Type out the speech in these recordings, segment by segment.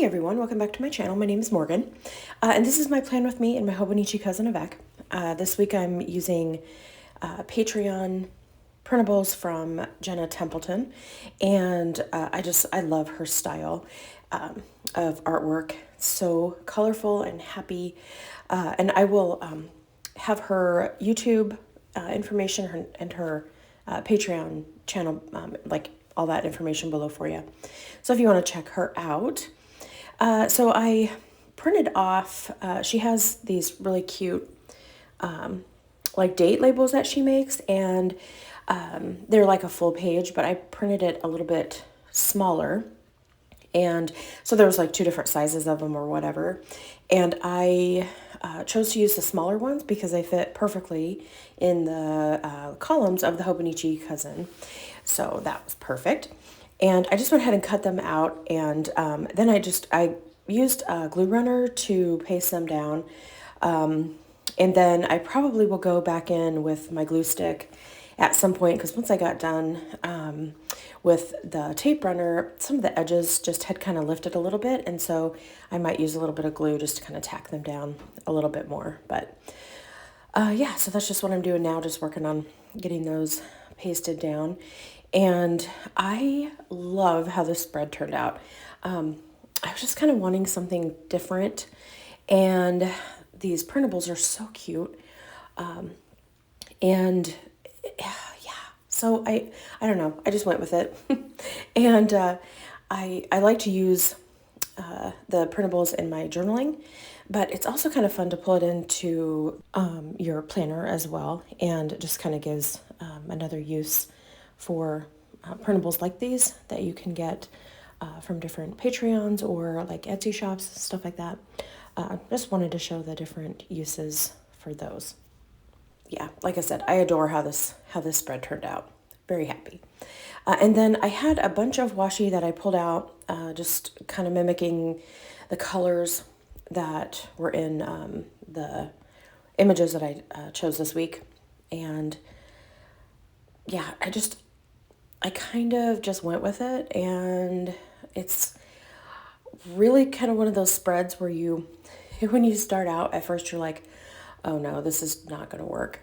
Hey everyone, welcome back to my channel. My name is Morgan, and this is my plan with me and my Hobonichi cousin Avec. This week I'm using Patreon printables from Jenna Templeton, and I love her style of artwork. So colorful and happy, and I will have her YouTube information and her Patreon channel, like all that information below for you. So if you want to check her out. So I printed off, she has these really cute, like date labels that she makes, and they're like a full page, but I printed it a little bit smaller. And so there was like two different sizes of them or whatever. And I chose to use the smaller ones because they fit perfectly in the columns of the Hobonichi cousin. So that was perfect. And I just went ahead and cut them out, and then I used a glue runner to paste them down. And then I probably will go back in with my glue stick at some point, because once I got done with the tape runner, some of the edges just had kind of lifted a little bit, and so I might use a little bit of glue just to kind of tack them down a little bit more. But yeah, so that's just what I'm doing now, just working on getting those pasted down. And I love how this spread turned out. I was just kind of wanting something different, and these printables are so cute. And yeah, so I don't know, I just went with it. And I like to use the printables in my journaling, but it's also kind of fun to pull it into your planner as well, and it just kind of gives another use for printables like these that you can get from different Patreons or like Etsy shops, stuff like that. Just wanted to show the different uses for those. Yeah, like I said, I adore how this spread turned out. Very happy. And then I had a bunch of washi that I pulled out, just kind of mimicking the colors that were in the images that I chose this week. And yeah, I kind of just went with it, and it's really kind of one of those spreads where when you start out, at first you're like, oh no, this is not going to work.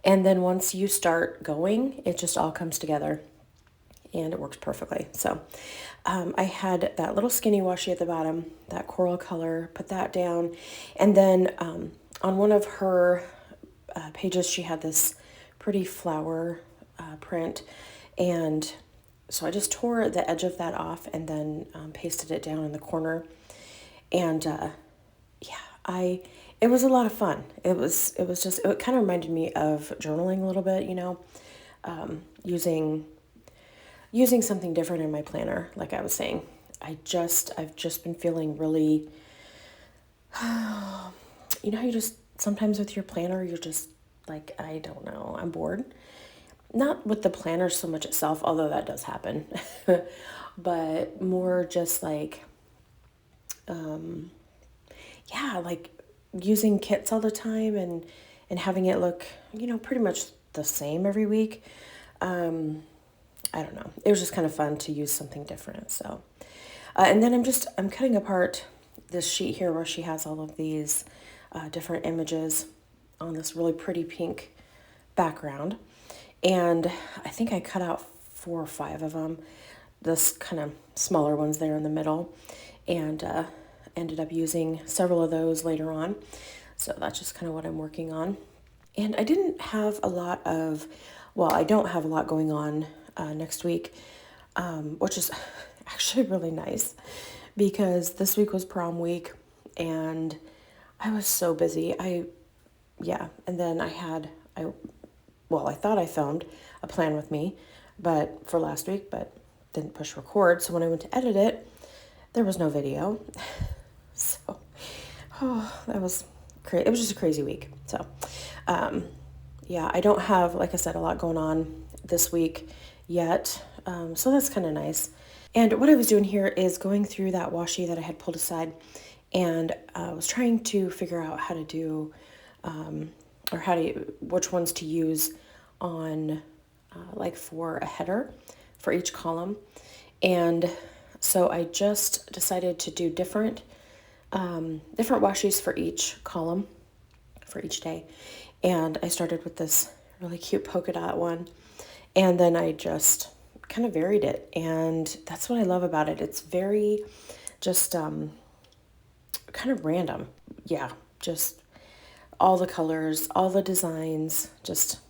And then once you start going, it just all comes together, and it works perfectly. So I had that little skinny washi at the bottom, that coral color, put that down. And then on one of her pages, she had this pretty flower print. And so I just tore the edge of that off and then pasted it down in the corner. And yeah, it was a lot of fun. It kind of reminded me of journaling a little bit, using something different in my planner. Like I was saying, I've just been feeling really, how you just sometimes with your planner, you're just like, I don't know, I'm bored. Not with the planner so much itself, although that does happen, but more just like, yeah, like using kits all the time and having it look, pretty much the same every week. I don't know. It was just kind of fun to use something different. So, and then I'm cutting apart this sheet here where she has all of these different images on this really pretty pink background. And I think I cut out 4 or 5 of them, this kind of smaller ones there in the middle, and ended up using several of those later on. So that's just kind of what I'm working on. And I don't have a lot going on next week, which is actually really nice, because this week was prom week and I was so busy. And then I thought I filmed a plan with me, but for last week, but didn't push record. So when I went to edit it, there was no video. So, that was crazy. It was just a crazy week. So, yeah, I don't have, like I said, a lot going on this week yet. So that's kind of nice. And what I was doing here is going through that washi that I had pulled aside, and I was trying to figure out how to do, which ones to use on, like for a header for each column. And So I just decided to do different washes for each column, for each day. And I started with this really cute polka dot one. And then I just kind of varied it. And that's what I love about it. It's very just kind of random. Yeah, just all the colors, all the designs, just,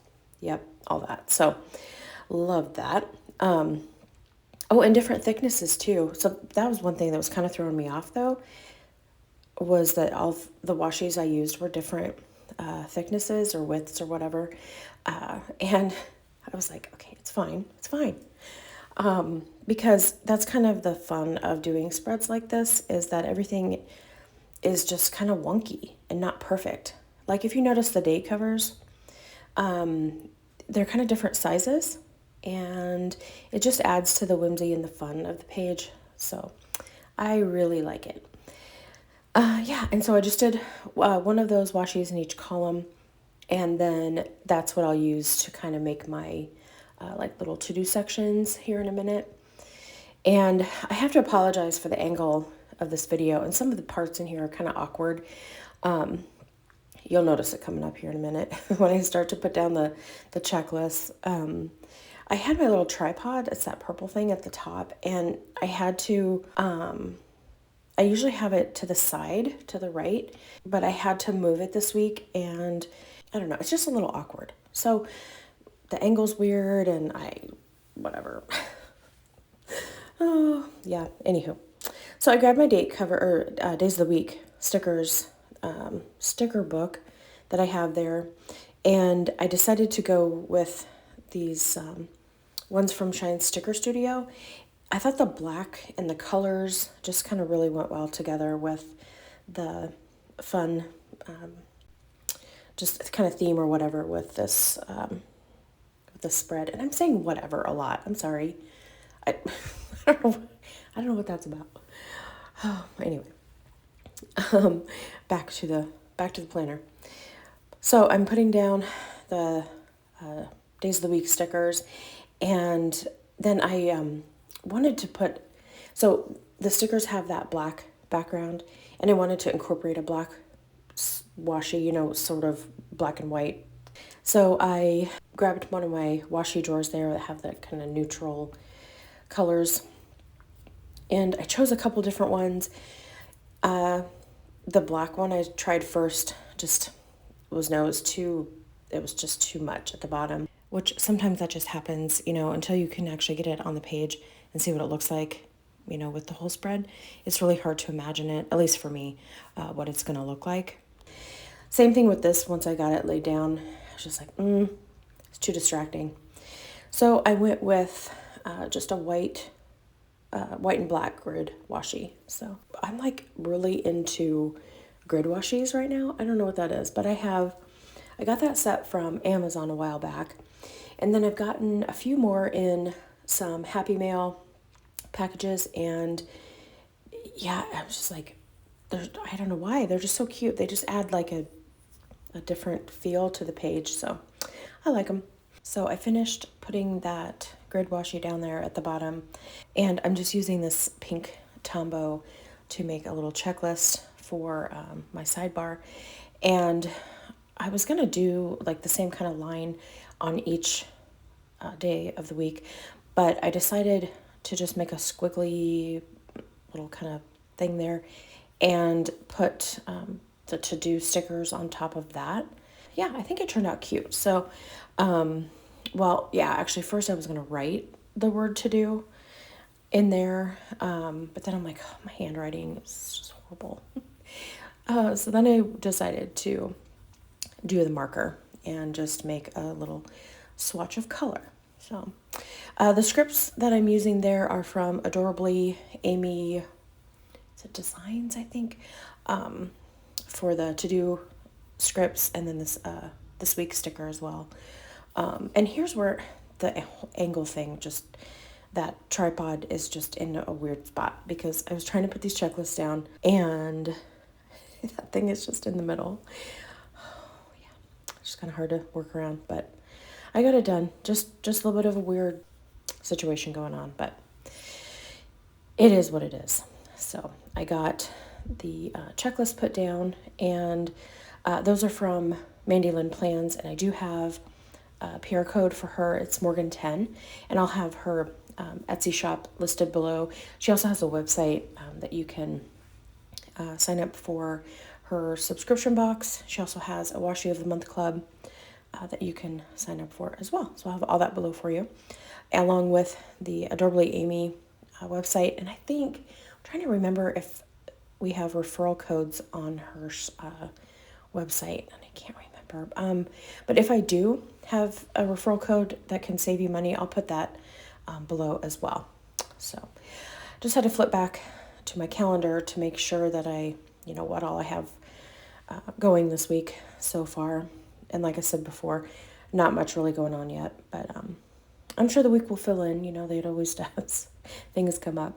yep, all that. So love that. Oh, and different thicknesses too. So that was one thing that was kind of throwing me off though, was that all the washes I used were different thicknesses or widths or whatever. And I was like, okay, it's fine. It's fine. Because that's kind of the fun of doing spreads like this, is that everything is just kind of wonky and not perfect. Like if you notice the date covers, they're kind of different sizes, and it just adds to the whimsy and the fun of the page. So I really like it. Yeah, and so I just did one of those washes in each column, and then that's what I'll use to kind of make my like little to-do sections here in a minute. And I have to apologize for the angle of this video, and some of the parts in here are kind of awkward. You'll notice it coming up here in a minute when I start to put down the checklist. I had my little tripod. It's that purple thing at the top, and I had to, I usually have it to the side, to the right, but I had to move it this week, and I don't know, it's just a little awkward. So the angle's weird, and whatever. Oh, yeah, anywho. So I grabbed my date cover, or days of the week stickers, sticker book that I have there, and I decided to go with these ones from Shine Sticker Studio. I thought the black and the colors just kind of really went well together with the fun, just kind of theme or whatever with this spread. And I'm saying whatever a lot. I'm sorry. I don't know what that's about. Oh, anyway, back to the planner. So I'm putting down the days of the week stickers, and then I wanted to put, so the stickers have that black background, and I wanted to incorporate a black washi, sort of black and white. So I grabbed one of my washi drawers there that have that kind of neutral colors, and I chose a couple different ones. The black one I tried first, it was just too much at the bottom, which sometimes that just happens, until you can actually get it on the page and see what it looks like, with the whole spread. It's really hard to imagine it, at least for me, what it's going to look like. Same thing with this. Once I got it laid down, I was just like, it's too distracting. So I went with just a white and black grid washi. So I'm like really into grid washis right now. I don't know what that is, but I got that set from Amazon a while back. And then I've gotten a few more in some Happy Mail packages, and yeah, I was just like, I don't know why, they're just so cute. They just add like a different feel to the page, so I like them. So I finished putting that grid washi down there at the bottom, and I'm just using this pink Tombow to make a little checklist for my sidebar. And I was gonna do like the same kind of line on each day of the week, but I decided to just make a squiggly little kind of thing there and put the to-do stickers on top of that. Yeah, I think it turned out cute. So, actually first I was going to write the word to-do in there, but then I'm like, oh, my handwriting is just horrible. So then I decided to do the marker and just make a little swatch of color. So the scripts that I'm using there are from Adorably Amy, is it Designs, I think, for the to-do scripts, and then this week's sticker as well. And here's where the angle thing, just that tripod is just in a weird spot, because I was trying to put these checklists down and that thing is just in the middle. Yeah, it's just kind of hard to work around, but I got it done. Just a little bit of a weird situation going on, but it is what it is. So I got the checklist put down, and those are from Mandy Lynn Plans, and I do have a PR code for her. It's Morgan10, and I'll have her Etsy shop listed below. She also has a website that you can sign up for her subscription box. She also has a Washi of the Month Club that you can sign up for as well. So I'll have all that below for you, along with the Adorably Amy website. And I think, I'm trying to remember if we have referral codes on her website, and I can't remember. But if I do have a referral code that can save you money, I'll put that below as well. So just had to flip back to my calendar to make sure that what all I have going this week so far. And like I said before, not much really going on yet, but I'm sure the week will fill in. It always does. Things come up.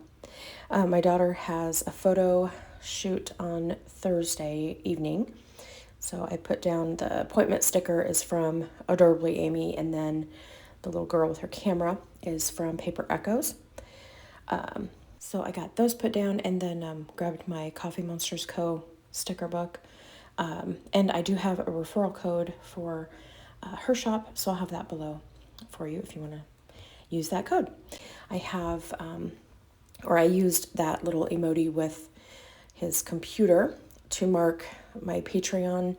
My daughter has a photo shoot on Thursday evening. So I put down the appointment sticker is from Adorably Amy, and then the little girl with her camera is from Paper Echoes. So I got those put down, and then grabbed my Coffee Monsters Co. sticker book. And I do have a referral code for her shop, so I'll have that below for you if you want to use that code. I have, I used that little emoji with his computer to mark my Patreon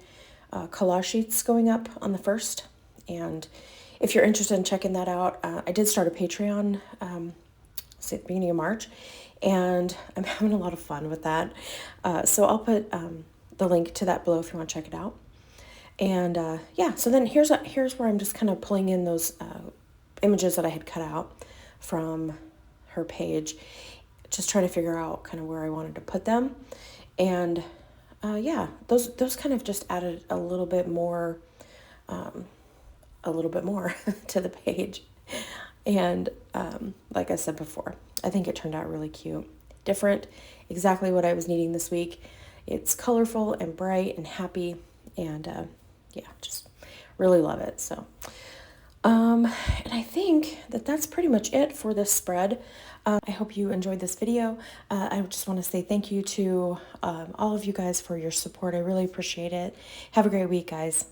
collage sheets going up on the 1st. And if you're interested in checking that out, I did start a Patreon at the beginning of March, and I'm having a lot of fun with that. So I'll put the link to that below if you want to check it out. And so then here's where I'm just kind of pulling in those images that I had cut out from her page, just trying to figure out kind of where I wanted to put them. And those kind of just added a little bit more to the page. And like I said before, I think it turned out really cute, different, exactly what I was needing this week. It's colorful and bright and happy, and just really love it. So and I think that's pretty much it for this spread. I hope you enjoyed this video. I just want to say thank you to all of you guys for your support. I really appreciate it. Have a great week, guys.